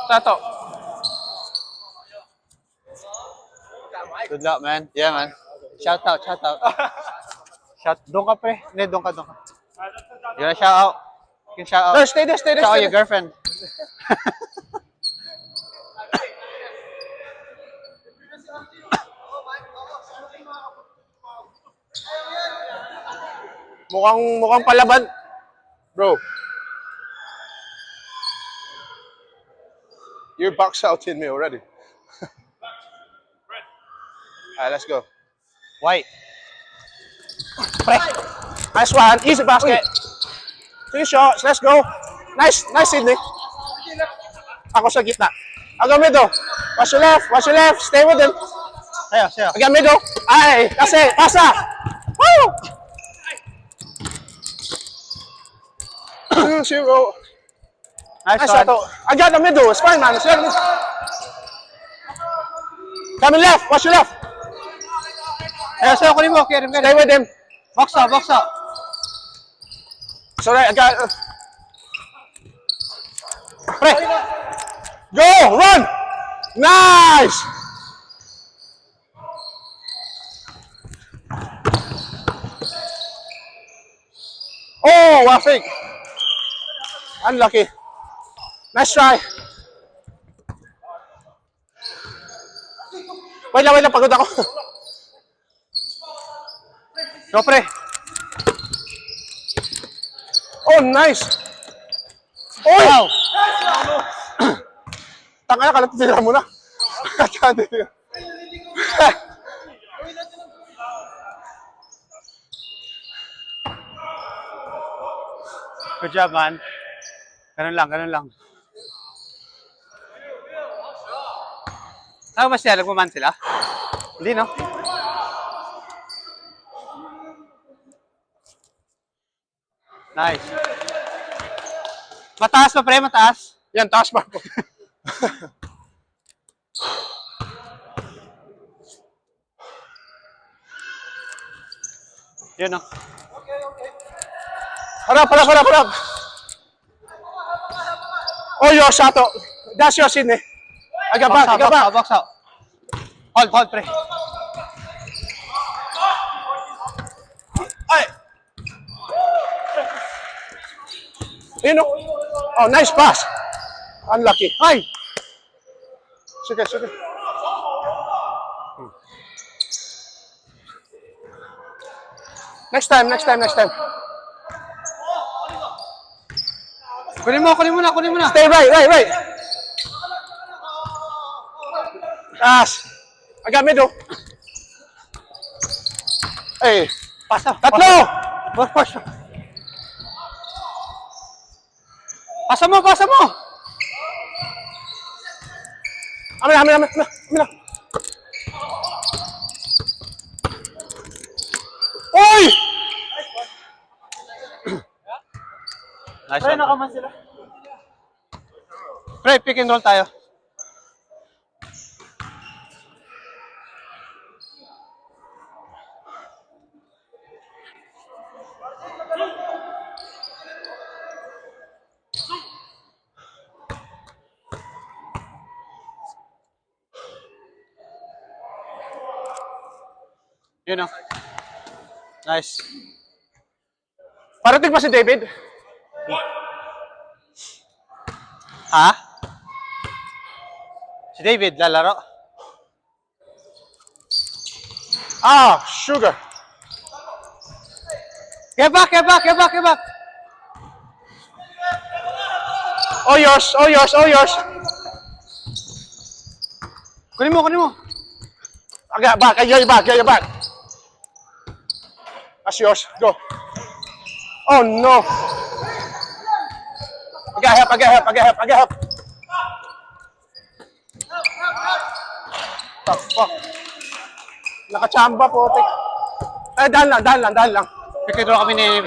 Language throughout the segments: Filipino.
Tato. Good luck, man. Yeah, man. Shout out, shout out. Doon ka, pre. Hindi, doon ka. You wanna shout out? You can shout out. No, stay there, stay there. Shout out Stay your there. girlfriend. Mukhang palaban. Bro. You're box outing me already. Alright, let's go. White. Pre. Nice one. Easy basket. 3 shots. Let's go. Nice, Sydney. Ako sa gitna. Aga middle. Watch your left. Watch your left. Stay with him. Sayo. Aga middle. Ay, kasi, pasa. Woo! 2-0. Nice Nice one. shot. Aga the middle. It's fine, man. It's fine. Coming left. Watch your left. Sayo, kunin mo. Kirim ka. Stay with him. Box out, box out. Sorry, I got. Pre. Go, run. Nice. Oh, I think. Unlucky. Nice try. Wait lang, pagod ako. Go, pre. Oh, nice. Oy! Wow. Tanga na, kalat tira mo na. Good job, man. Ganun lang. Ano ba siya? Nagmaman sila? Hindi, no? Nice. Mataas pa, pre, mataas. Yan, taas pa po. Yun, no? Harap. Oh, your shot. That's your Sydney. I got back. Box out. Hold, pre. Ay! You know? Oh, nice pass. Unlucky. Ay! Sige. Next time. Kunin mo na. Stay right. Pass. I got middle. Hey. Tatlo! Pasa mo! Amin. Oy! Nice one. Nakaman sila. Pre, pick and roll tayo. Yun, oh. Nice. Parating pa si David. Ha? Si David, lalaro. Ah, sugar. Get back. All yours. Kunin mo. I got back. I got your back. That's yours. Go. Oh no. I got help. The fuck. Nakachamba po, tek. Eh, dahan lang. Pick and roll kami ni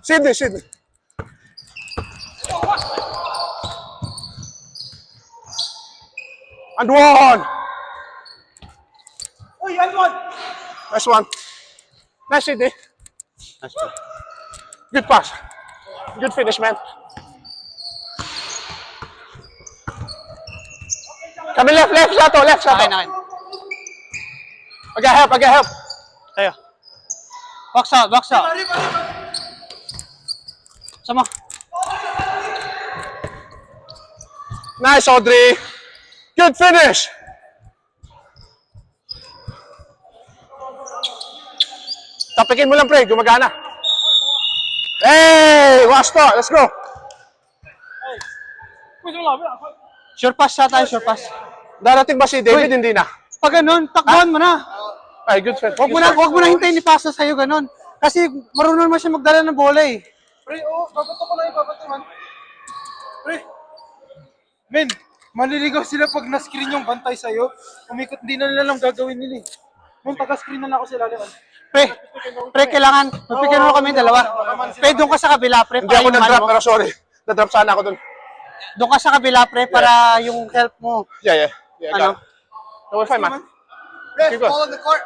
Sydney. Sydney. And one. Nice one. Nice, Sydney. Nice one. Good pass. Good finish, man. Kami left, Shato, left, Shato. Akin. I got help. Tayo. Box out. Sama. Nice, Audrey. Good finish. Tapikin mo lang, pre. Gumagana. Hey! Wasto! Let's go! Sure pass tayo, sure pass. Darating ba si David? Uy. Hindi na. Pag ganun, takbuhan mo na. Ay, good friend. Huwag mo na hintayin ni Pasa sa'yo ganun. Kasi marunong naman siya magdala ng bola eh. Pre, babato ko lang yung babatuhan. Pre, men, maliligaw sila pag na-screen yung bantay sa'yo. Umikot, hindi na nila lang gagawin nila eh. Men, taga-screen na lang ako sila. Pre, kailangan, magpigyan mo kami dalawa. Pre, doon ka sa kabila, pre. Hindi ako nag-drop, pero sorry. Na-drop sana ako dun. Doon ka sa kabila, pre, para yung help mo. Yeah, Ano? got it. No, we're fine, man. Ref, Keep going. ball on the court.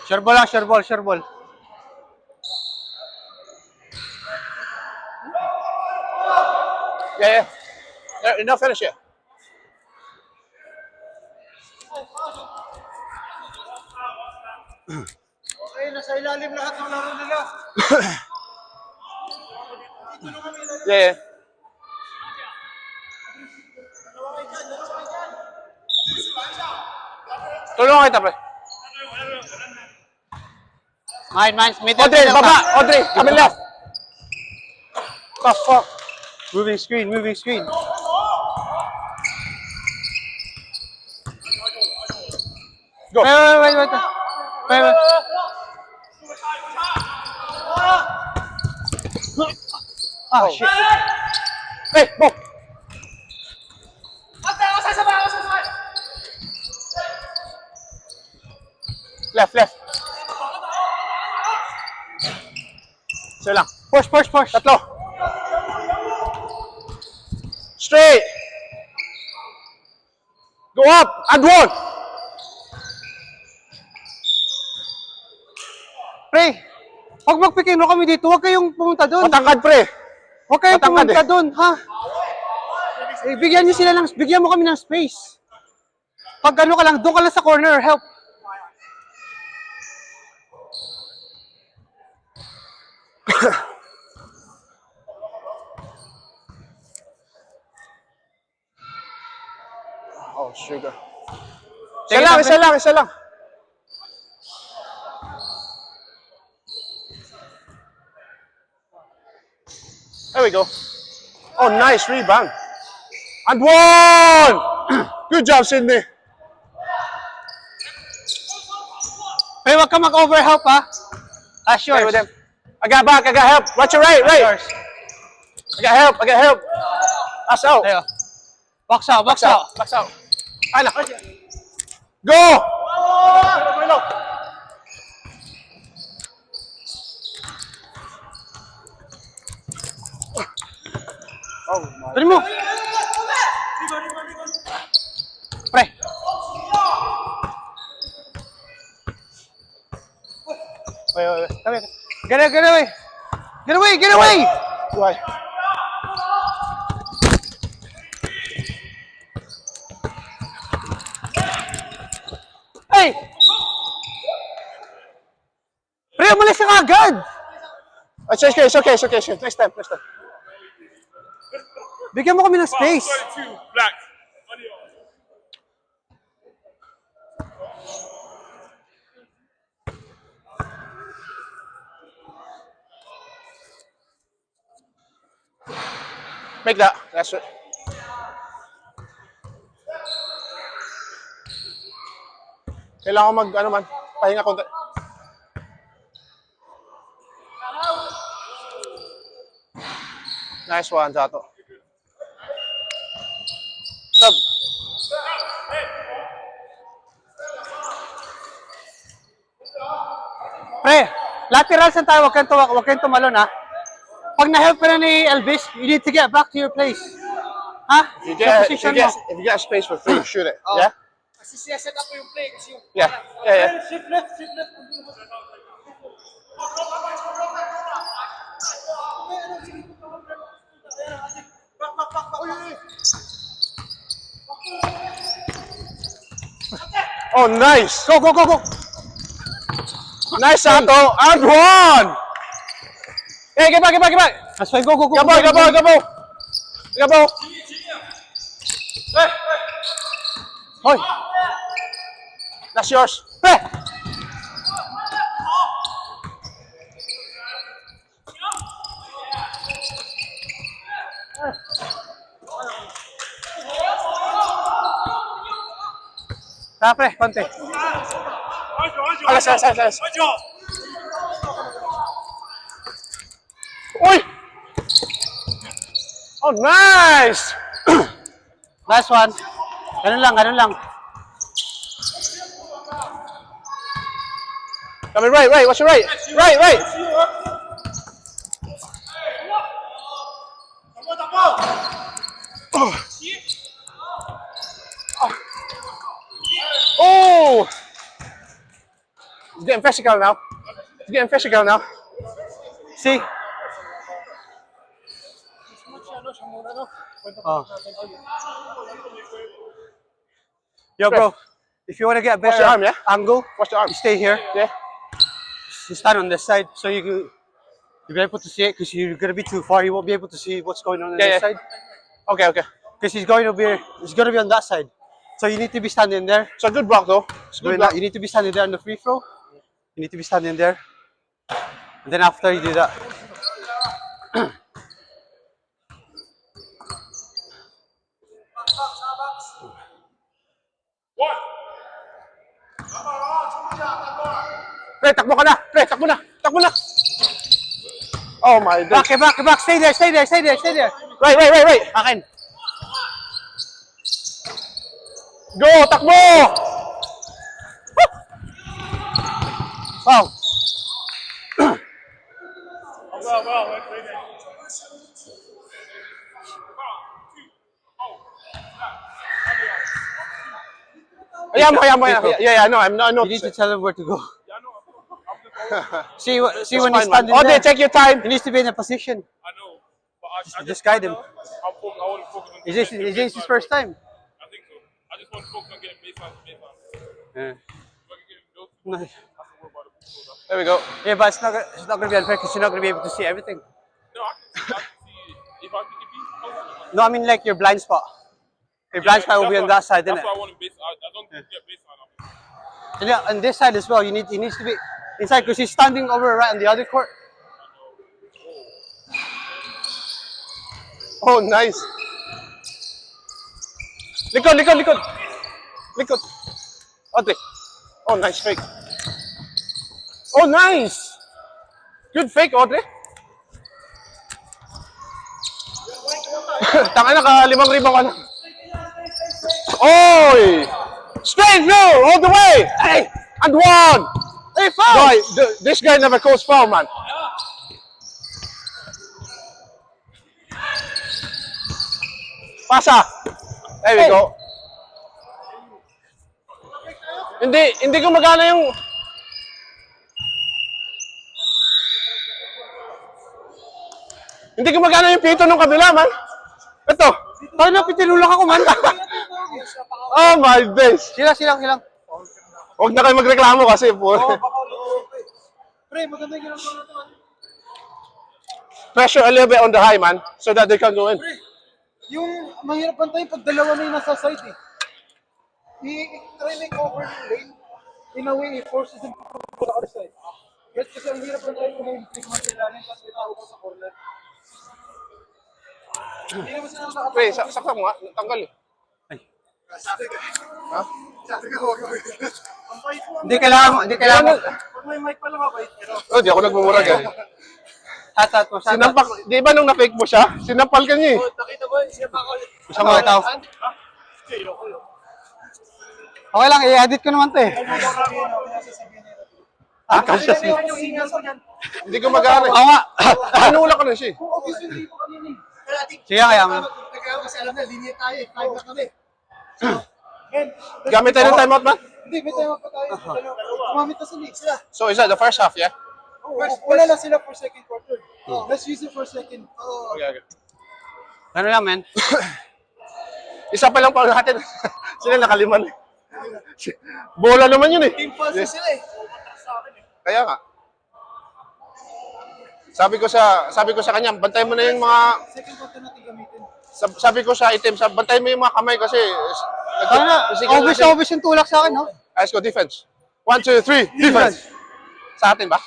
Sure ball. Yeah. Enough finish here. Okay, nasa ilalim lahat ng laro nila. Yeah. Tulungan kita, pre. Mine, middle. Audrey, baba! Audrey, kami left. Fuck. Moving screen. Go. Wait. Ah, shit. Hey, go. Left. Isa lang. Push. Tatlo. Straight. Go up. And one. Pre, huwag magpikino kami dito. Huwag kayong pumunta doon. Matangkad, pre. Huwag kayong matangkad pumunta eh. doon, ha? Bigyan mo kami ng space. Pag ano ka lang, doon ka lang sa corner, help. Oh, sugar. Sige, Isa lang. There we go. Oh, nice rebound. And one! Good job, Sydney. Pre, huwag ka mag-overhelp, ha? That's Stay with yours. them. I got back. I got help. Watch your right. Yours. I got help. Pass out. Tayo. Box out. Ay na. Go! Oh my. Dali mo. Pre. Wait. Get away. Why? Hey! Pre, umalis ka agad! It's okay. Next time. Bigyan mo kami ng space. Black. Make that. That's it. Kailangan ko pahinga konti. Nice one, Jato. Sub. Pre, laterals lang tayo, huwag kayong tumalon, ha? Pag na-help ka na ni Elvis, you need to get back to your place. Ha? If Sa position mo. you get space for three, shoot it. Yeah? Kasi siya set up po yung play. Kasi yung... Yeah, yeah. Shift left, shift left. Back, back, back, back. Oh, nice. Go, go, go, go. Nice, Sato. And one. Hey, get back, get back, get back. That's fine. Go, go, go. Gabo, Gabo, Gabo. Gabo. Hoy. That's yours. Pre. Tara, pre. Konti. Alas, alas, alas, alas. Uy! Oh, nice! Last one. Ganun lang, ganun lang. Coming right, right. What's your right? Right, right. Oh! It's getting physical now. It's getting physical now. See? Oh. Yo, bro. If you want to get a Watch better your arm, yeah? angle, Watch the arm. you stay here. Yeah. You stand on this side, so you'll be able to see it. Because you're gonna be too far, you won't be able to see what's going on Yeah, this yeah. side. Okay, okay. Because he's gonna be on that side. So you need to be standing there. It's a good block though. It's a good Doing block. that, you need to be standing there on the free throw. You need to be standing there. And then after you do that. Pre, takbo ka na. Pre, takbo na. Takbo na. Oh my God. Back, back. Stay there, stay there, stay there, stay there. Right, right, right, right. Akin. Go, takbo! Foul. Yeah, yeah, I know. I know. You need to tell him where to go. See when It's he's fine, man. standing Oh, there. they take your time. He needs to be in a position. I know, but I Just guide him. I want to focus on. Is this his first time? I think so. I just want to focus on getting baseline to baseline. Yeah. If I can get those two, Nice. I can worry about the people. There we go. Yeah, but it's not gonna be unfair because you're not gonna be able to see everything. No, I can see if I can if he's close. No, I mean like your blind spot. Your blind spot will be on that side, That's isn't why it? I want to base. I don't get baseline. And yeah, on this side as well. He needs to be inside because he's standing over right on the other court. Oh, nice. Likod, likod, likod. Likod. Ote. Oh, nice fake. Oh, nice. Good fake, Audrey. Tanga na ka, 5 rebound ka na. Oy! Straight through, all the way. Hey, and one. Hey, foul! Boy, this guy never calls foul, man. Pasa. There we go. Hindi gumagana yung... Hindi gumagana yung pito nung kabila, man. Ito. Tayo na, pitinulak ako, man. Oh my days. Silang. Huwag na kayo magreklamo kasi po. Pre, maganda yung ginagawa natin, man. Pressure a little bit on the high, man, so that they can go in. Pre, yung mahirap bantayin pag dalawa na yung nasa side eh. I-try na yung cover yung lane. In a way, it forces them to go to the other side. Kasi ang hirap bantayin kung may man sila rin kasi may tao ko sa corner. Hindi naman sila nakapag- Pre, saksak mo nga. Tanggal eh. Ha? Hindi kailangan. Pag may mic pa lang ako, pero Oh, di ako nagmumurag eh. Hatat mo, hatat. Sinampak, di ba nung na-fake mo siya? Sinampal ka niya eh. nakita mo, siya pa ako. Sa mga tao. Okay lang, i-edit ko naman to eh. Ah, kasya siya. Yung signal ko dyan. Hindi ko mag-ano eh. Oo nga. Anula ko na siya eh. Kung obviously hindi ko kanina eh. Sige, kaya mo. Kaya kasi alam na, linya tayo eh. 5 na kami. Men, Gamit tayo ng timeout, man? hindi, may time pa tayo. Kumamit na sila. Sila. So, is that the first half, yeah? Wala na sila for second quarter. Let's use it for second. Okay, okay. Ano lang, men? Isa pa lang pa natin. Sila nakaliman. Bola naman yun eh. Team fouls na sila eh. Kaya nga. Sabi ko sa kanya, bantay mo na yung mga Second quarter natin gamitin. sabi ko sa item, bantay mo yung mga kamay kasi Obvious na obvious yung tulak sa akin, no? Let's go defense. 1, 2, 3, defense. Sa atin ba?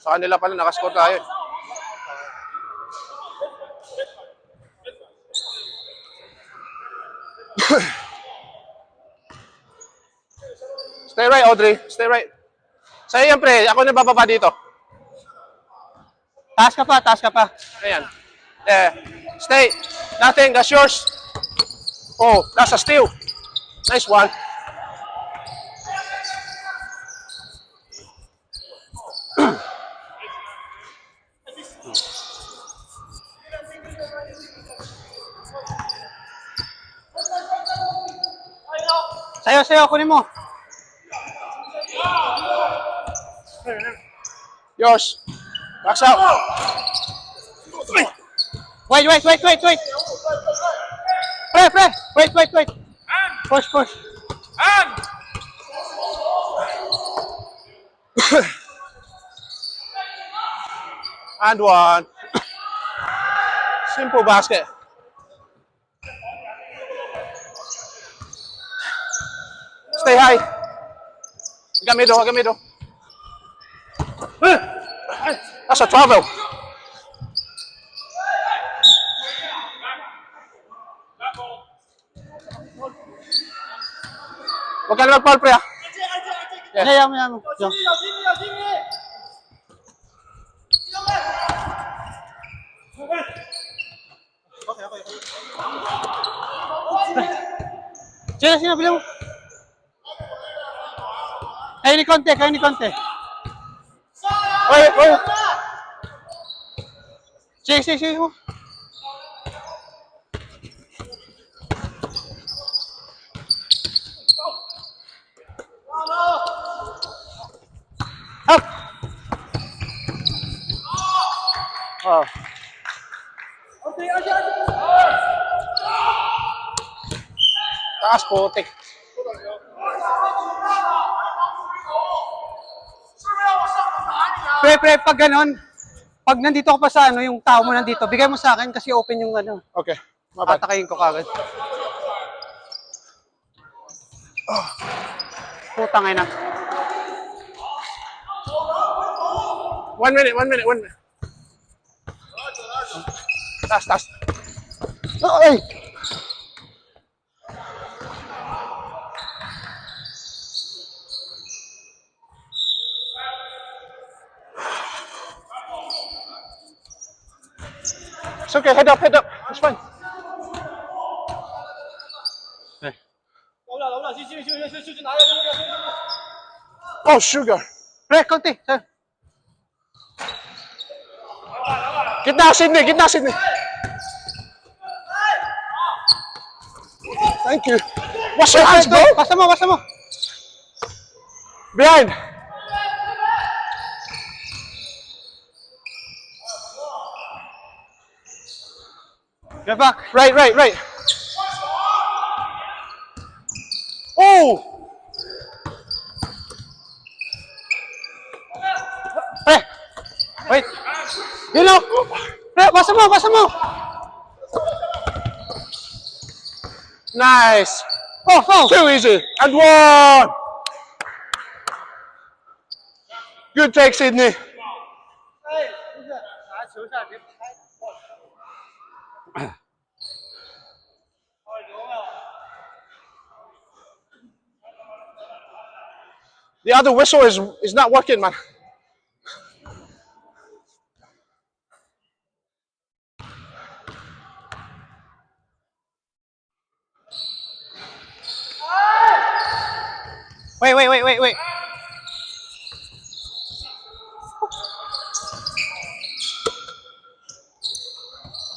Sa kanila pala, nakascore tayo. Stay right, Audrey. Stay right. Sa'yo yan, pre. Ako na bababa dito. Taas ka pa, taas ka pa. Ayan. Stay. Nothing. That's yours. Oh, that's a steal. Nice one. Sayo, kunin mo. Yours. Backs out. Wait. Pre. Wait. Push. And And one. Simple basket. Stay high. Agamido. That's a travel. Huwag ka na mag-foul, pre, ah. Yes. Yaman. Sino, bilang mo. Kayo ni Conte. Oy. Sige mo. Up! Oh. Taas, putik. Pre, pag ganon, pag nandito ka pa sa yung tao mo nandito, bigay mo sa akin kasi open yung Okay. Mabad. tatakayin ko kagad. Putang ina. 1 minute. Taas. Ay! It's okay. Head up. It's fine. Oh, sugar. Pre, konti. Sir. Gitna, Sydney. Thank you. Wash your hands, bro. Basta mo. Behind. Get back. Right. Oh! Pre! Wait! Yun o! Pre, basa mo! Nice. Oh, foul! Too easy. And one. Good take, Sydney. The other whistle is not working, man. Wait.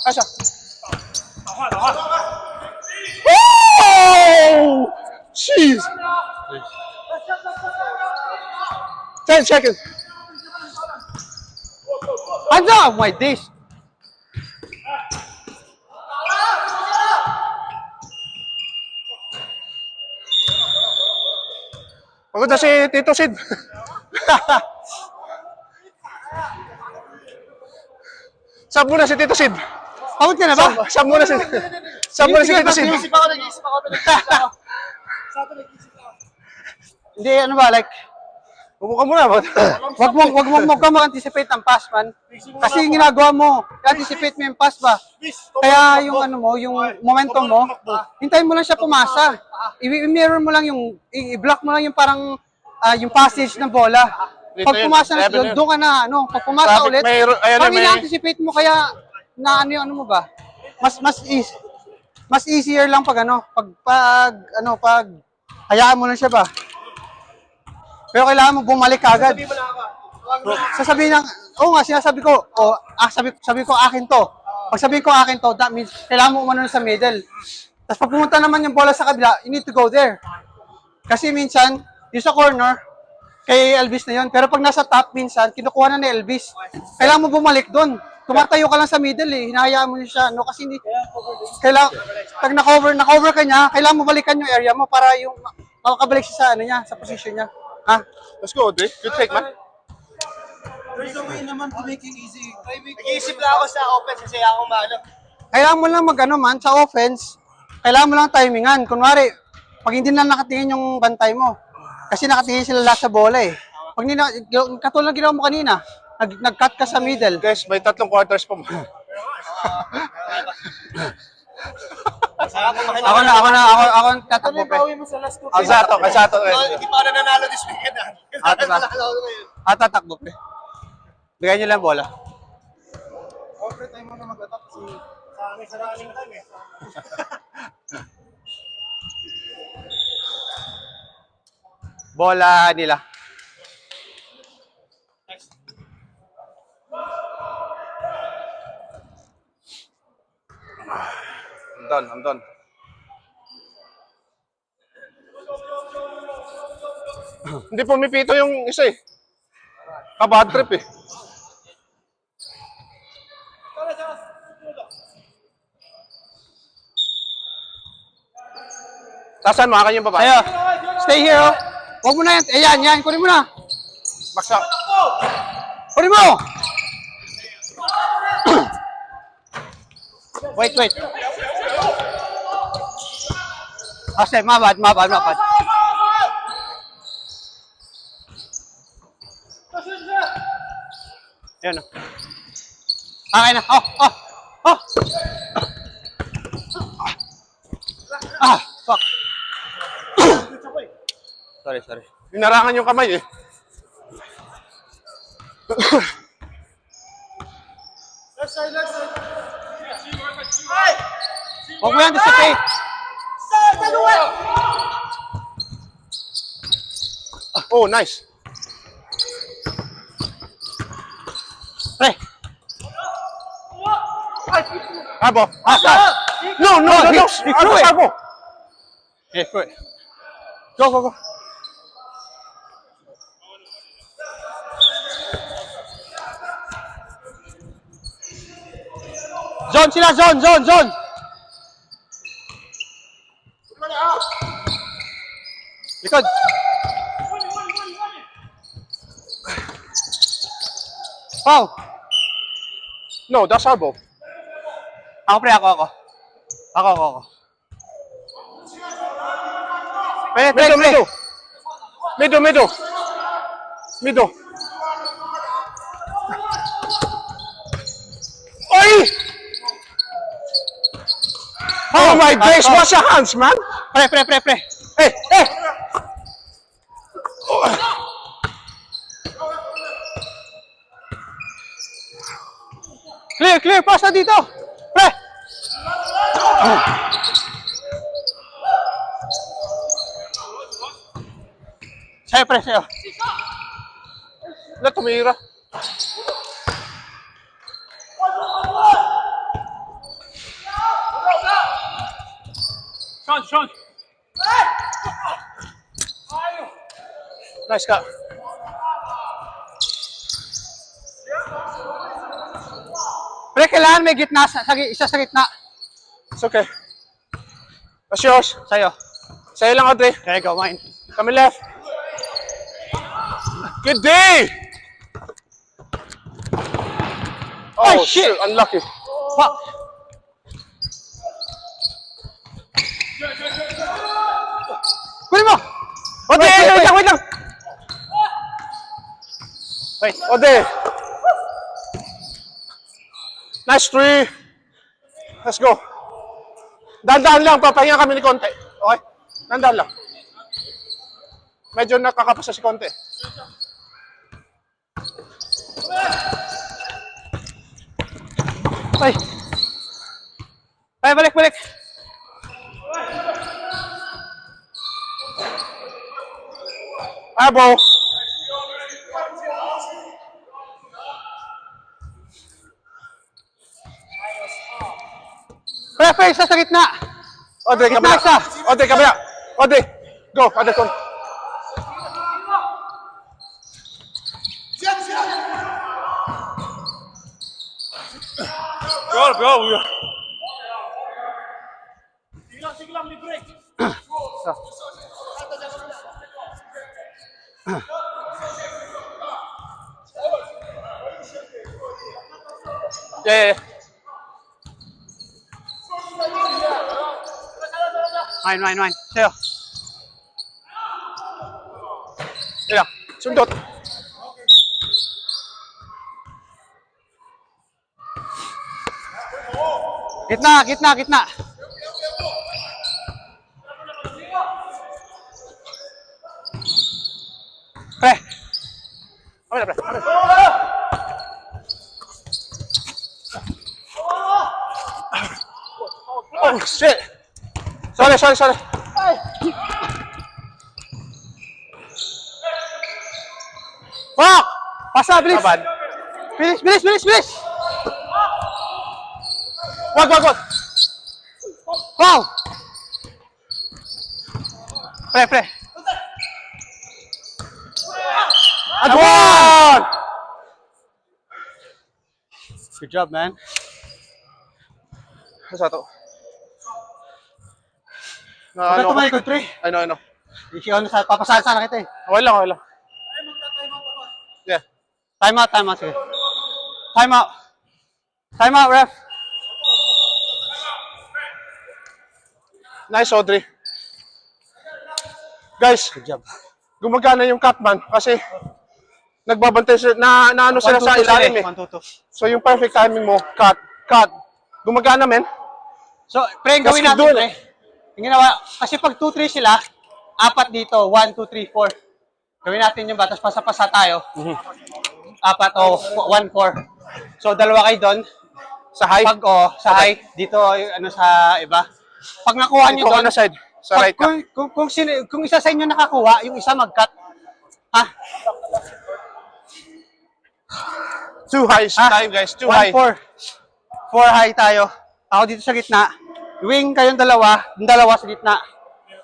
Asa? 10 seconds. Ano? My days. Pagod na si Tito Sid. Sab muna si Tito Sid. Pagod ka na ba? Sab muna si Sab muna si Tito Sid. Nag-iisip ako. Hindi, ano ba, like, Upo ka muna. wag mo anticipate ng pass, man. Kasi yung ginagawa mo, anticipate mo yung pass ba? Kaya yung ano mo, yung momentum mo, hintayin mo lang siya pumasa. I-mirror mo lang yung, i-block mo lang yung parang, yung passage ng bola. Pag pumasa na doon ka na, ano, pag pumasa Traffic, ulit, ayan na, pag ina-anticipate mo kaya, na ano mo ba? Mas easier lang pag hayaan mo lang siya ba? Pero kailangan mo bumalik agad. Sasabihin ng, oo nga, sinasabi ko, sabi ko akin to. Pag sabihin ko akin to, that means kailangan mo umano sa middle. Tapos pag pumunta naman yung bola sa kabila, you need to go there. Kasi minsan, yung sa corner, kay Elvis na yun. Pero pag nasa top, minsan, kinukuha na ni Elvis. Kailangan mo bumalik doon. Tumatayo ka lang sa middle eh. Hinahayaan mo siya. No? Kasi hindi, pag na-cover ka niya, kailangan mo balikan yung area mo para yung makakabalik siya sa, sa position niya. Ha? Let's go, Audrey. Good take, man. There's a way naman to make it easy. Nag-iisip lang ako sa offense kasi ako maano. Kailangan mo lang man, sa offense, kailangan mo lang timingan. Kunwari, pag hindi na nakatingin yung bantay mo, kasi nakatingin sila lahat sa bola eh. Pag hindi na, katulad ng ginawa mo kanina, nag-cut ka sa middle. Guys, may 3 quarters pa mo. Ako ang tatakbo pre. Mo sa last 2 Kasato. Hindi pa ako nanalo this weekend ah. Nanalo ako ngayon. Tatakbo pre. Bigyan niyo lang bola. Overtime mo na mag-attack kasi sa amin sa running time eh. Bola nila. I'm done. Hindi pumipito yung isa eh. Bad trip eh. Tasan mo, akin yung babae. Ayo. Stay here oh. Huwag mo na yan. Yan. Kunin mo na. Baksa. Kunin mo! Wait. Kasi, mabad. Yan o. Okay na. Oh! Fuck. Sorry. Inarangan yung kamay eh. Huwag mo yan anticipate. Oh, nice. Pre. Abo. No. He threw it. Abo. Yeah, throw it. Go. Zone sila, zone. Likod. Foul. No, that's our ball. Ako pre, ako. Middle. Oi! Oh my days, wash your hands, man. Pre. Hey. Clear, pasa dito. Pre. Sa'yo. Wala, tumira. Sean. Nice cut. Pre, kailangan may gitna, isa sa gitna. It's okay. That's yours. Sa'yo. Sa'yo lang, Audrey. Okay, go, mine. Kami left. Good day! Oh, Oh, shit. shit. Unlucky. Fuck. Kunin mo! Audrey, wait lang, wait lang. Wait. Audrey. Nice three. Let's go. Dahan-dahan lang, papahinga kami ni Conte. Okay? Dahan-dahan lang. Medyo nakakapasa si Conte. Ay. Ay, balik, balik. Abo. Pre, isa sa gitna. Audrey, Gitna kabila. isa. Audrey, kabila. Audrey, go. Audrey, come. Go, go. Yeah. Mine. Sa'yo. Yeah. Sundot. Gitna. Pre. Kami na, pre. Oh, shit. Sorry. Fuck! Pasa, bilis! Laban. Bilis! Wag. Wow! Pre. At one! Good job, man. Sa to. Huwag ka tumalikod, pre. I know. Papasahan sana kita eh. Okay lang. Yeah. Time out, sige. Time out, ref. Nice, Audrey. Guys, Good job. gumagana yung cutman kasi nagbabantay sila, na ano sila sa ilalim eh. 1, 2, 2. So yung perfect timing mo, cut. Gumagana, men. So, pre, Let's gawin keep natin, doing pre. Yung ginawa, kasi pag 2-3 sila, 4 dito, 1, 2, 3, 4. Gawin natin yung ba, tapos pasa-pasa tayo. 4 o 1, 4. So, dalawa kayo doon. Sa high. Pag sa high, dito yung sa iba. Pag nakuha nyo Ito ka doon, na side. Sa right ka. kung isa sa inyo nakakuha, yung isa mag-cut. Ha? Too high time, guys. Too high. 1, 4. 4 high tayo. Ako dito sa gitna. Wing kayong dalawa, yung dalawa sa gitna.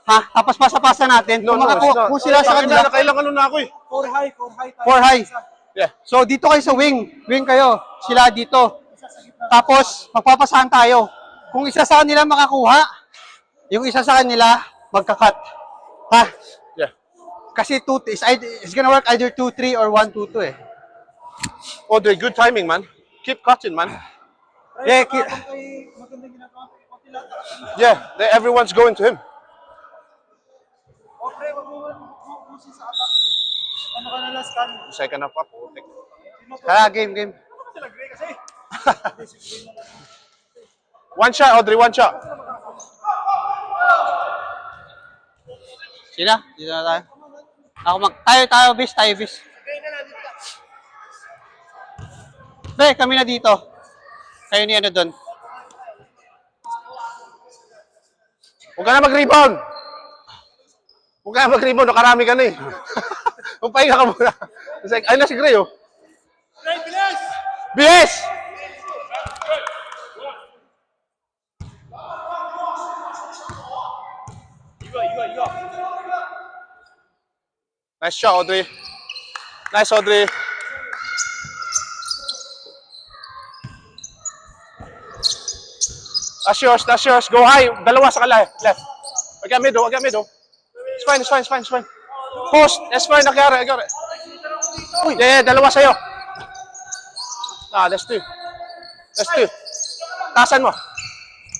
Ha? Tapos pasa-pasa natin. No, Kung makakuha, kung sila sa kanila, Kailangan ano na ako eh. 4 high tayo. 4 high. Yeah. So, dito kayo sa wing. Wing kayo. Sila dito. Tapos, magpapasahan tayo. Kung isa sa kanila makakuha, yung isa sa kanila, magka-cut. Ha? Yeah. Kasi it's gonna work either 2-3 or 1-2-2 eh. Audrey, good timing, man. Keep cutting, man. Yeah, Magandang ginagawa. Konti lang. Yeah, everyone's going to him. O, pre, wag mo ubusin sa attack. Ano ka na lang, scan. Second up, putik. game. Sila gray kasi. One shot, Audrey, one shot. Sila? Dito na tayo. Tayo, bis. Pre, kami na dito. Kayo ni ano doon. Huwag ka na mag-rebound. Nakarami ka na eh. Magpahinga ka muna. Ay na si Gray, oh. Bilis! Nice shot, Audrey. Nice, Audrey. That's yours, that's yours. Go high. Dalawa sa kala. Left. I got middle, I got middle. It's fine, it's fine, it's fine, it's fine. Post. That's fine, I got it, I got it. Yeah, dalawa sa'yo. Ah, that's two. That's two. Tasan mo.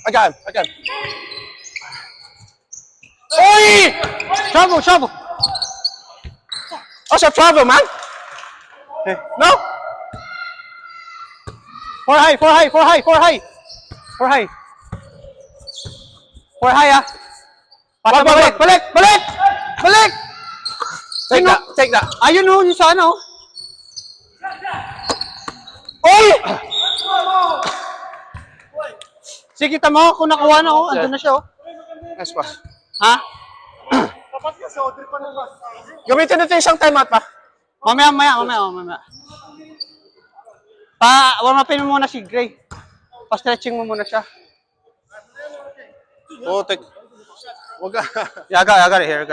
I got him, I got him. Oy! Travel, travel. What's your travel, man? Okay. No? Four high, four high, four high, four high. Four high. Four high, ah. Pasa, balik, balik, balik! Balik! Take that, take that. Ayun o, yung sa ano. Oy! Sige, kita mo, kung nakuha na ako, andun na siya, oh. Nice pass. Ha? Gamitin natin isang timeout pa. Mamaya. Warmapin mo muna si Gray. Pa-stretching mo muna siya. Oh, take. Wag ka. Yeah, I got it here,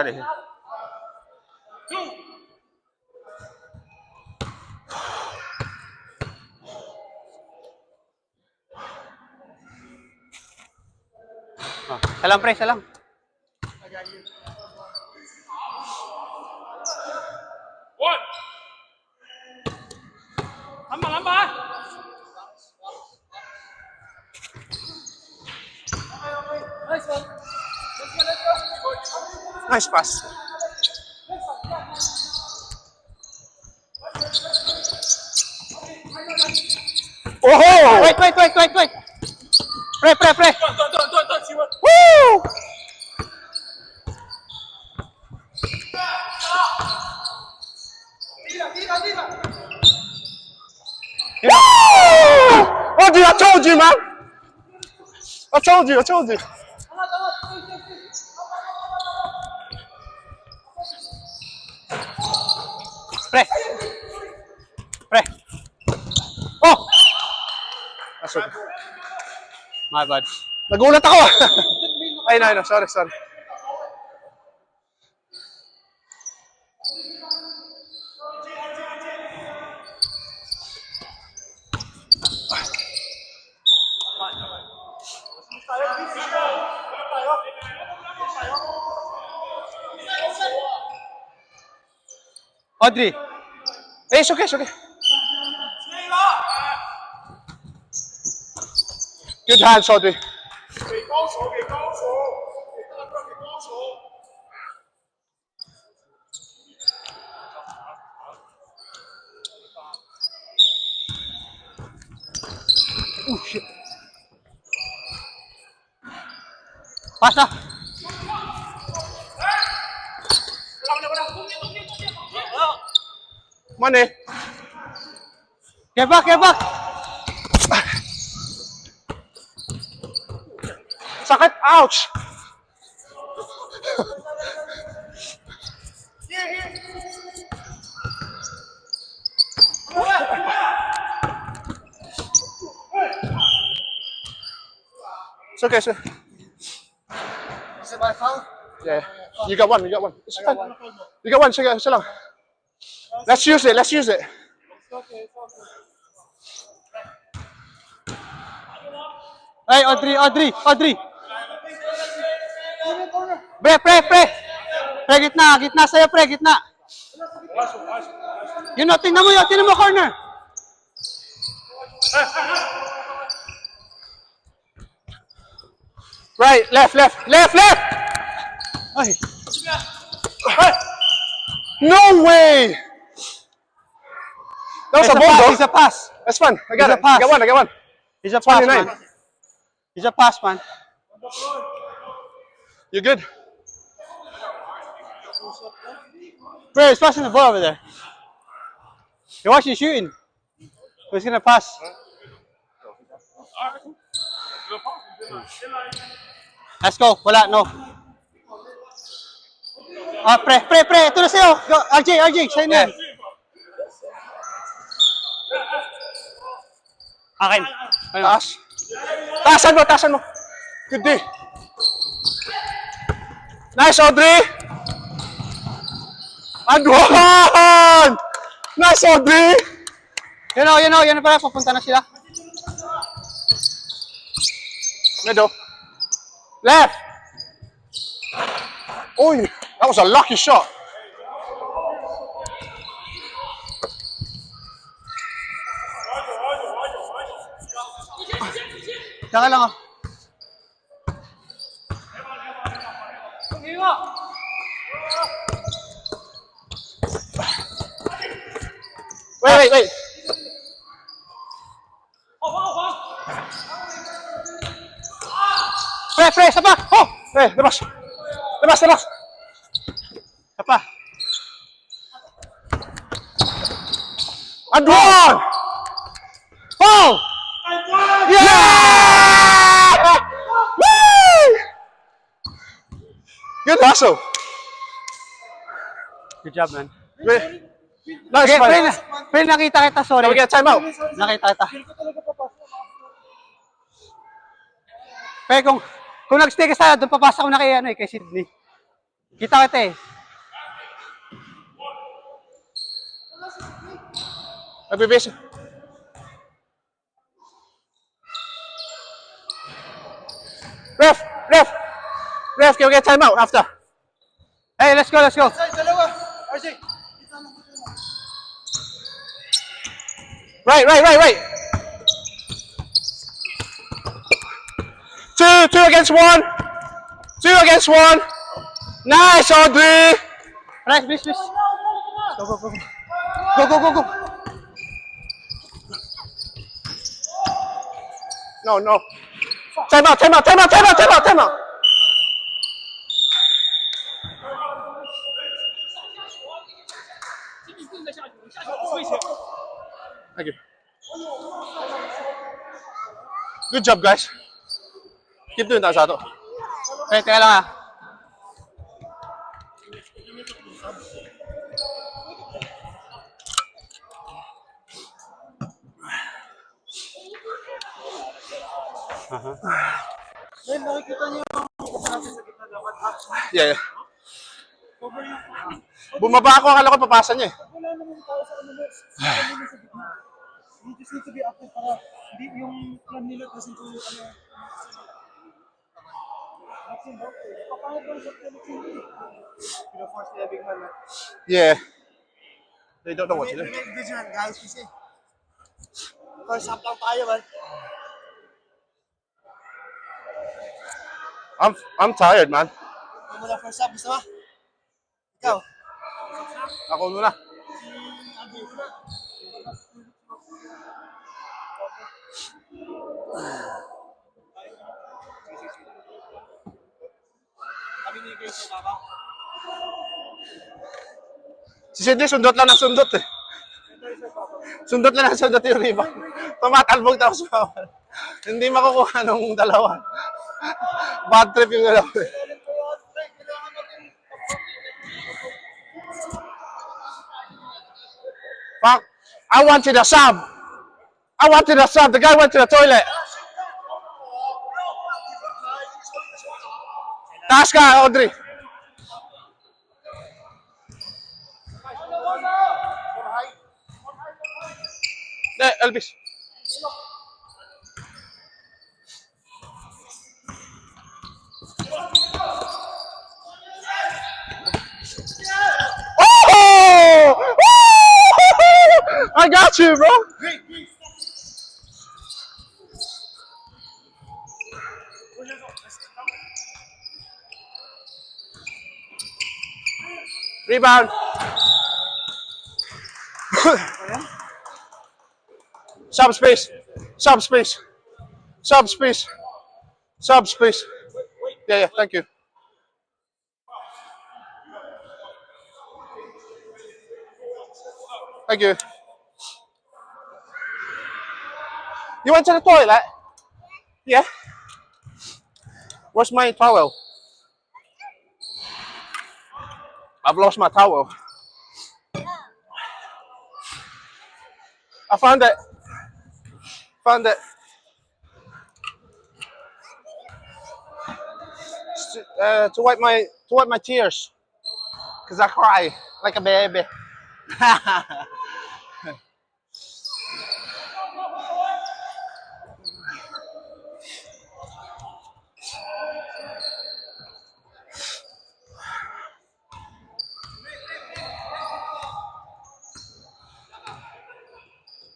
Salam, pre, salam. One. Lamba. Nice pass. Oh! Wait. Pre. Don't. See what? Woo! Woo! Oh, dude, I told you, man. I told you. Pre. Oh! That's okay. My bad. Nagulat ako. Ay, no. Sorry. Audrey. Hey, it's okay. Good hands, Audrey. Oh, shit. Pasa. Money. Get back. Sakit. Ouch. It's okay, sir. Is it my foul? Yeah. You got one. It's fine. You got one. Sige lang. Let's use it. Hey, Audrey. Pre. Pre, gitna sa'yo, pre, gitna. Yun o, tingnan mo corner. Right, left. Ay, No way. That was a ball, though. It's a pass. That's fun. I got It's it. a pass. I got one. It's a pass, 29. man. It's a pass, man. You good? Pre, he's passing the ball over there. You're watching shooting. Who's gonna pass? Let's go. Wala, no. Pre. Ito na sa'yo. Go, RJ, sa'yo na yan. Akin. Ano? Tasan mo. Good day. Nice, Audrey. And one. Nice, Audrey. Yun na pala. Papunta na sila. Middle. Left. Oh, that was a lucky shot. Saka lang ah. Wait. Pre, isa pa! Oh! Labas! Isa pa! And one! Foul! Yeah! Woo! Good hustle. Good job, man. Nice, Okay, man. pre, nakita kita, sorry. Can we get a timeout? Nakita kita. Pre, kung nag-stay ka sana, doon papasok ko na kay Sydney. Kita kita eh. Nagbibase. Ref, can we get timeout after? Hey, let's go. Ay, dalawa. RJ. Right. Two against one. Nice, Audrey. Nice, please. Go. No. Timeout. Thank you. Good job, guys. Keep doing that, Sato. Pre, teka lang ah. Men, nakikita niyo yung natin sa gitna dapat. Yeah. Cover yung... Bumaba ako, akala ko papasa niya eh. Wala naman tao sa kanila. Sa gitna. You just need to be active para hindi yung plan nila kasi kung ano. Kapangit lang sa television. Pina-force nila big man. Yeah. They don't know what to do. Make vigilant, guys, kasi. First half lang tayo, man. I'm tired, man. Ano mo na first half, gusto ba? Ikaw? Ako muna. Si Sidney, sundot lang ng sundot eh. Sundot lang ng sundot yung rebound. Tumatalbog tapos bawal. Hindi makukuha nung dalawa. Bad trip yung dalawa eh. Fuck. I wanted a sub. The guy went to the toilet. Taas ka, Audrey. Elvis. Oh! I got you, bro. Rebound. Subspace. Yeah, thank you. Thank you. You went to the toilet? Yeah. Where's my towel? I've lost my towel. I found it. To wipe my tears, cause I cry like a baby.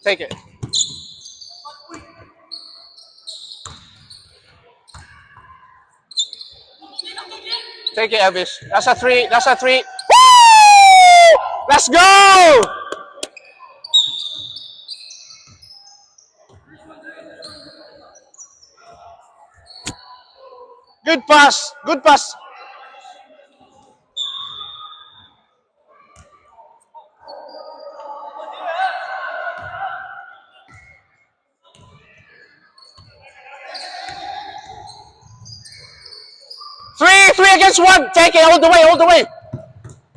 Take it. Take it, Elvis. That's a 3. That's a 3. Woo! Let's go! Good pass. Good pass. Three against 1. Take it all the way, all the way.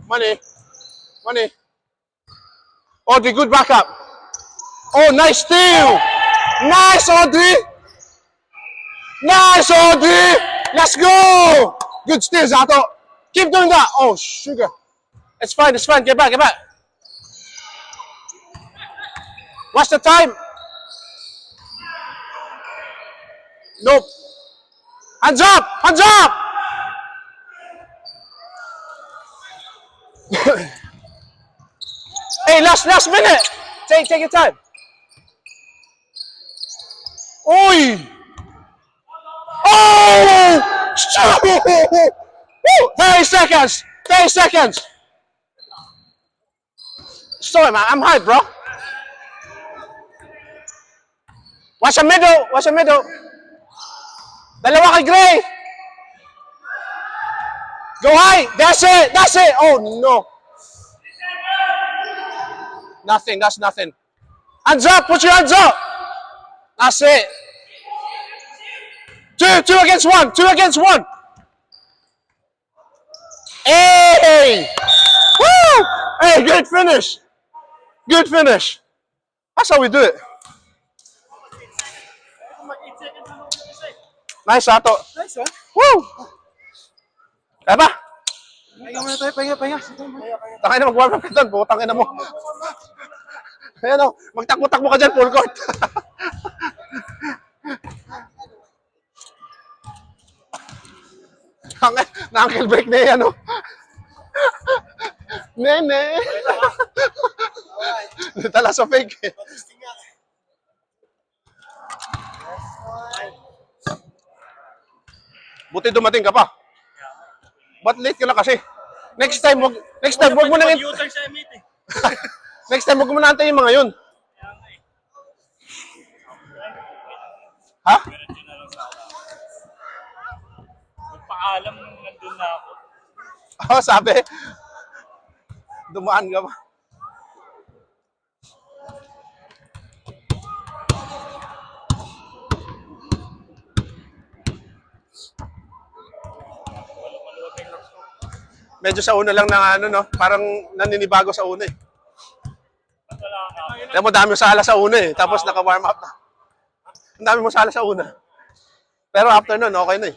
Money. Money. Audrey, good backup. Oh, nice steal. Nice, Audrey. Nice, Audrey. Let's go. Good steal, Zato. Keep doing that. Oh, sugar. It's fine, it's fine. Get back, get back. What's the time? Nope. Hands up, hands up. Hey, last minute. Take your time. Oi! Oh! Woo! 30 seconds. 30 seconds. Sorry, man. I'm hyped, bro. Watch the middle. Watch the middle. Dalawa kay Gray. Go high. That's it. That's it. Oh, no. Nothing. That's nothing. Hands up. Put your hands up. That's it. Two against one. 2 against 1. Hey! Woo! Hey, good finish. Good finish. That's how we do it. Nice, Sato. Nice, one. Woo! Kaya ba? Pahinga muna tayo, pahinga. Takay na mag-warm up ka doon. Putang ina mo. Ayan o. Magtakbo-takbo ka dyan, full court. Na-ankle break na yan o. Nene. Tala sa fake eh. Buti dumating ka pa. Ba't late ka na kasi? Next time, wag mo nang Next time, wag mo na antayin yung mga yun. Ha? Magpaalam nung nandun na ako. Oh, sabi. Dumaan ka pa. Medyo sa una lang na ano, no? Parang naninibago sa una eh. Kaya mo dami mo sala sa una eh. Tapos naka-warm up na. Ang dami mo sala sa una. Pero after nun, okay na eh.